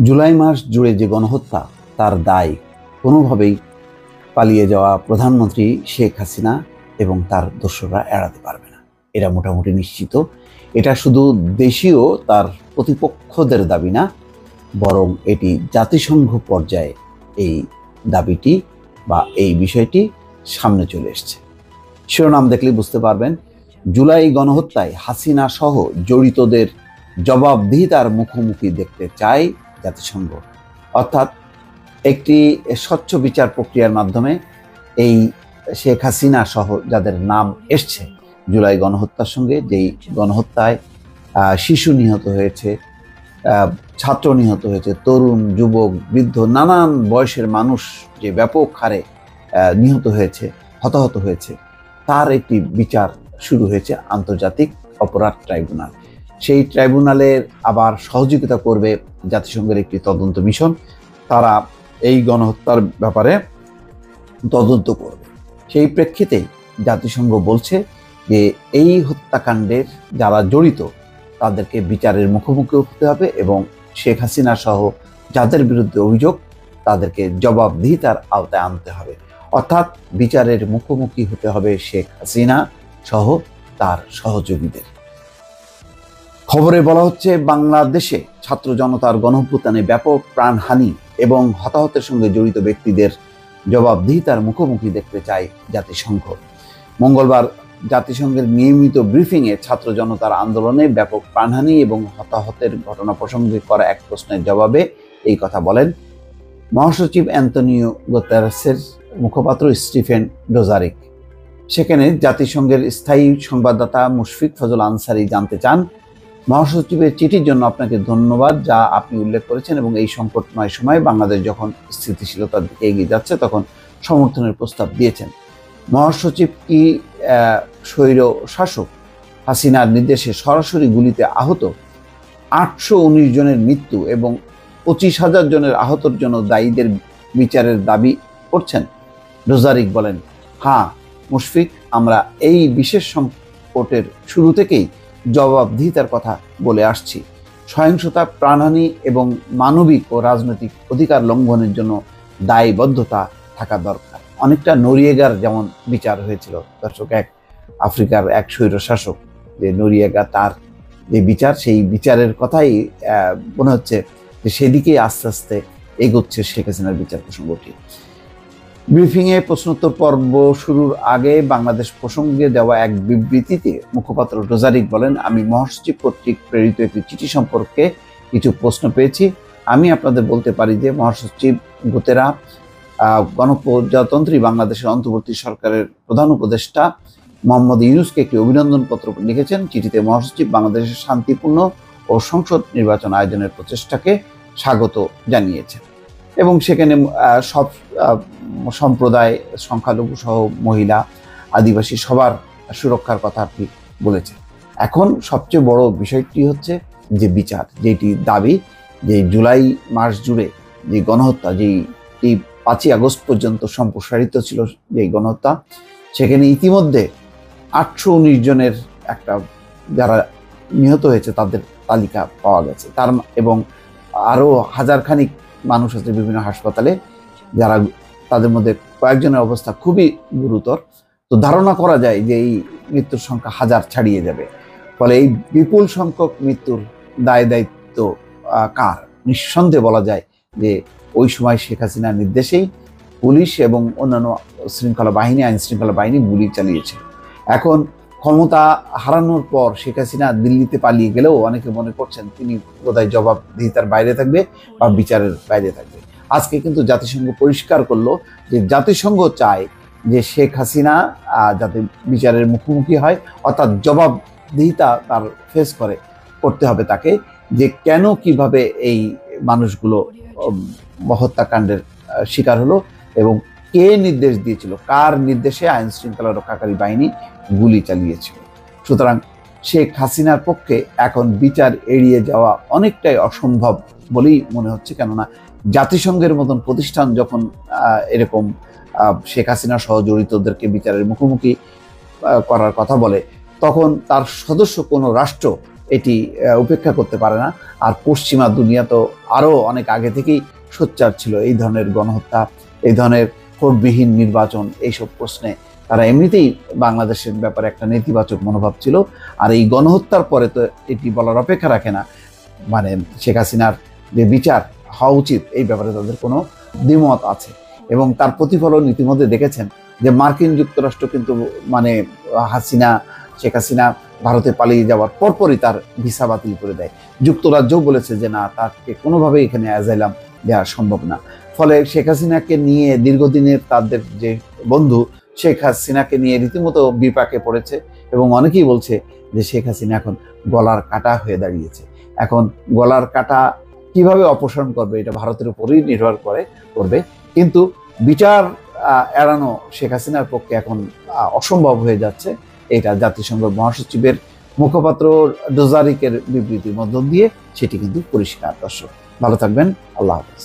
জুলাই মাস জুড়ে যে গণহত্যা তার দায় কোনোভাবেই পালিয়ে যাওয়া প্রধানমন্ত্রী শেখ হাসিনা এবং তার দোসররা এড়াতে পারবে না, এরা মোটামুটি নিশ্চিত। এটা শুধু দেশীয় তার প্রতিপক্ষদের দাবি না, বরং এটি জাতিসংঘ পর্যায়ে এই দাবিটি বা এই বিষয়টি সামনে চলে এসছে। শিরোনাম দেখলেই বুঝতে পারবেন, জুলাই গণহত্যায় হাসিনা সহ জড়িতদের জবাবদিহিতার মুখোমুখি দেখতে চায় জাতিসংঘ। অর্থাৎ একটি স্বচ্ছ বিচার প্রক্রিয়ার মাধ্যমে এই শেখ হাসিনা সহ যাদের নাম এসছে জুলাই গণহত্যার সঙ্গে, যেই গণহত্যায় শিশু নিহত হয়েছে, ছাত্র নিহত হয়েছে, তরুণ, যুবক, বৃদ্ধ, নানান বয়সের মানুষ যে ব্যাপক হারে নিহত হয়েছে, হতাহত হয়েছে, তার একটি বিচার শুরু হয়েছে আন্তর্জাতিক অপরাধ ট্রাইব্যুনাল। সেই ট্রাইব্যুনালের আবার সহযোগিতা করবে জাতিসংঘের একটি তদন্ত মিশন। তারা এই গণহত্যার ব্যাপারে তদন্ত করবে। সেই প্রেক্ষিতে জাতিসংঘ বলছে যে এই হত্যাকাণ্ডের যারা জড়িত তাদেরকে বিচারের মুখোমুখি হতে হবে এবং শেখ হাসিনা সহ যাদের বিরুদ্ধে অভিযোগ তাদেরকে জবাবদিহিতার আওতায় আনতে হবে। অর্থাৎ বিচারের মুখোমুখি হতে হবে শেখ হাসিনা সহ তার সহযোগীদের। খবরে বলা হচ্ছে, বাংলাদেশে ছাত্র জনতার গণঅভ্যুত্থানে ব্যাপক প্রাণহানি এবং হতাহতের সঙ্গে জড়িত ব্যক্তিদের জবাবদিহিতার মুখোমুখি দেখতে চায় জাতিসংঘ। মঙ্গলবার জাতিসংঘের নিয়মিত ব্রিফিংয়ে ছাত্র জনতার আন্দোলনে ব্যাপক প্রাণহানি এবং হতাহতের ঘটনা প্রসঙ্গে করা এক প্রশ্নের জবাবে এই কথা বলেন মহাসচিব অ্যান্তনিও গুতেরেসের মুখপাত্র স্টিফেন ডুজারিক। সেখানে জাতিসংঘের স্থায়ী সংবাদদাতা মুশফিক ফজল আনসারি জানতে চান, মহাসচিবের চিঠির জন্য আপনাকে ধন্যবাদ, যা আপনি উল্লেখ করেছেন এবং এই সংকটময় সময়ে বাংলাদেশ যখন স্থিতিশীলতার দিকে এগিয়ে যাচ্ছে তখন সমর্থনের প্রস্তাব দিয়েছেন। মহাসচিব কি স্বৈর শাসক হাসিনার নির্দেশে সরাসরি গুলিতে আহত 819 জনের মৃত্যু এবং 25,000 জনের আহতর জন্য দায়ীদের বিচারের দাবি করছেন? ডুজারিক বলেন, হ্যাঁ মুশফিক, আমরা এই বিশেষ সংকটের শুরু থেকেই জবাবদিহিতার কথা বলে আসছি। সহিংসতা, প্রাণহানি এবং মানবিক ও রাজনৈতিক অধিকার লঙ্ঘনের জন্য দায়বদ্ধতা থাকা দরকার। অনেকটা নরিয়েগার যেমন বিচার হয়েছিল দর্শক, আফ্রিকার এক স্বৈর শাসক যে নরিয়েগা, তার যে বিচার, সেই বিচারের কথাই মনে হচ্ছে যে সেদিকে আস্তে আস্তে এগোচ্ছে শেখ হাসিনার বিচার প্রসঙ্গটি। ব্রিফিংয়ে প্রশ্নোত্তর পর্ব শুরুর আগে বাংলাদেশ প্রসঙ্গে দেওয়া এক বিবৃতিতে মুখপাত্র ডুজারিক বলেন, আমি মহাসচিব কর্তৃক প্রেরিত একটি চিঠি সম্পর্কে কিছু প্রশ্ন পেয়েছি। আমি আপনাদের বলতে পারি যে মহাসচিব গুতেরা গণপ্রজাতন্ত্রী বাংলাদেশের অন্তর্বর্তী সরকারের প্রধান উপদেষ্টা মোহাম্মদ ইউনূসকে একটি অভিনন্দন পত্র লিখেছেন। চিঠিতে মহাসচিব বাংলাদেশের শান্তিপূর্ণ ও সংসদ নির্বাচন আয়োজনের প্রচেষ্টাকে স্বাগত জানিয়েছেন এবং সেখানে সব সম্প্রদায়, সংখ্যালঘু সহ মহিলা, আদিবাসী সবার সুরক্ষার কথা আপনি বলেছেন। এখন সবচেয়ে বড় বিষয়টি হচ্ছে যে বিচার, যেটি দাবি যে জুলাই মাস জুড়ে যে গণহত্যা, যেই 5ই আগস্ট পর্যন্ত সম্প্রসারিত ছিল যে গণহত্যা, সেখানে ইতিমধ্যে 819 জনের একটা যারা নিহত হয়েছে তাদের তালিকা পাওয়া গেছে, তার এবং আরও হাজারখানিক মানুষ আছে বিভিন্ন হাসপাতালে, যারা তাদের মধ্যে কয়েকজনের অবস্থা খুবই গুরুতর। তো ধারণা করা যায় যে এই মৃত্যুর সংখ্যা হাজার ছাড়িয়ে যাবে। ফলে এই বিপুল সংখ্যক মৃত্যুর দায় দায়িত্ব কার? নিঃসন্দেহে বলা যায় যে ওই সময় শেখ হাসিনার নির্দেশেই পুলিশ এবং অন্যান্য আইন শৃঙ্খলা বাহিনী গুলি চালিয়েছে। এখন ক্ষমতা হারানোর পর শেখ হাসিনা দিল্লিতে পালিয়ে গেলেও অনেকে মনে করছেন তিনি বোধহয় জবাবদিহিতার বাইরে থাকবে বা বিচারের বাইরে থাকবে। আজকে কিন্তু জাতিসংঘ পরিষ্কার করলো যে জাতিসংঘ চায় যে শেখ হাসিনা যাতে বিচারের মুখোমুখি হয়, অর্থাৎ জবাবদিহিতা তার ফেস করতে হবে তাকে, যে কেন কিভাবে এই মানুষগুলো হত্যাকাণ্ডের শিকার হলো এবং কে নির্দেশ দিয়েছিল, কার নির্দেশে আইন শৃঙ্খলা রক্ষাকারী বাহিনী গুলি চালিয়েছিল। সুতরাং শেখ হাসিনার পক্ষে এখন বিচার এড়িয়ে যাওয়া অনেকটাই অসম্ভব বলেই মনে হচ্ছে। কেননা জাতিসংঘের মতন প্রতিষ্ঠান যখন এরকম শেখ হাসিনা সহ জড়িতদেরকে বিচারের মুখোমুখি করার কথা বলে, তখন তার সদস্য কোনো রাষ্ট্র এটি উপেক্ষা করতে পারে না। আর পশ্চিমা দুনিয়া তো আরও অনেক আগে থেকেই সোচ্চার ছিল এই ধরনের গণহত্যা, এই ধরনের ভোটবিহীন নির্বাচন, এইসব প্রশ্নে তারা এমনিতেই বাংলাদেশের ব্যাপারে একটা নেতিবাচক মনোভাব ছিল। আর এই গণহত্যার পরে তো এটি বলার অপেক্ষা রাখে না, মানে শেখ হাসিনার যে বিচার হওয়া উচিত এই ব্যাপারে তাদের কোনো দ্বিমত আছে। এবং তার প্রতিফলন ইতিমধ্যে দেখেছেন যে মার্কিন যুক্তরাষ্ট্র কিন্তু মানে শেখ হাসিনা ভারতে পালিয়ে যাওয়ার পরপরই তার ভিসা বাতিল করে দেয়। যুক্তরাজ্যও বলেছে যে না, তাকে কোনোভাবেই এখানে অ্যাজাইলাম দেওয়া সম্ভব না। ফলে শেখ হাসিনাকে নিয়ে দীর্ঘদিনের তাদের যে বন্ধু, শেখ হাসিনাকে নিয়ে রীতিমতো বিপাকে পড়েছে। এবং অনেকেই বলছে যে শেখ হাসিনা এখন গলার কাটা হয়ে দাঁড়িয়েছে। এখন গলার কাটা কিভাবে অপসারণ করবে এটা ভারতের উপরেই নির্ভর করবে। কিন্তু বিচার এড়ানো শেখ হাসিনার পক্ষে এখন অসম্ভব হয়ে যাচ্ছে। এটা জাতিসংঘ মহাসচিবের মুখপাত্র ডোজারিকের বিবৃতির মধ্য দিয়ে সেটি কিন্তু পরিষ্কার। দর্শক ভালো থাকবেন, আল্লাহ হাফেজ।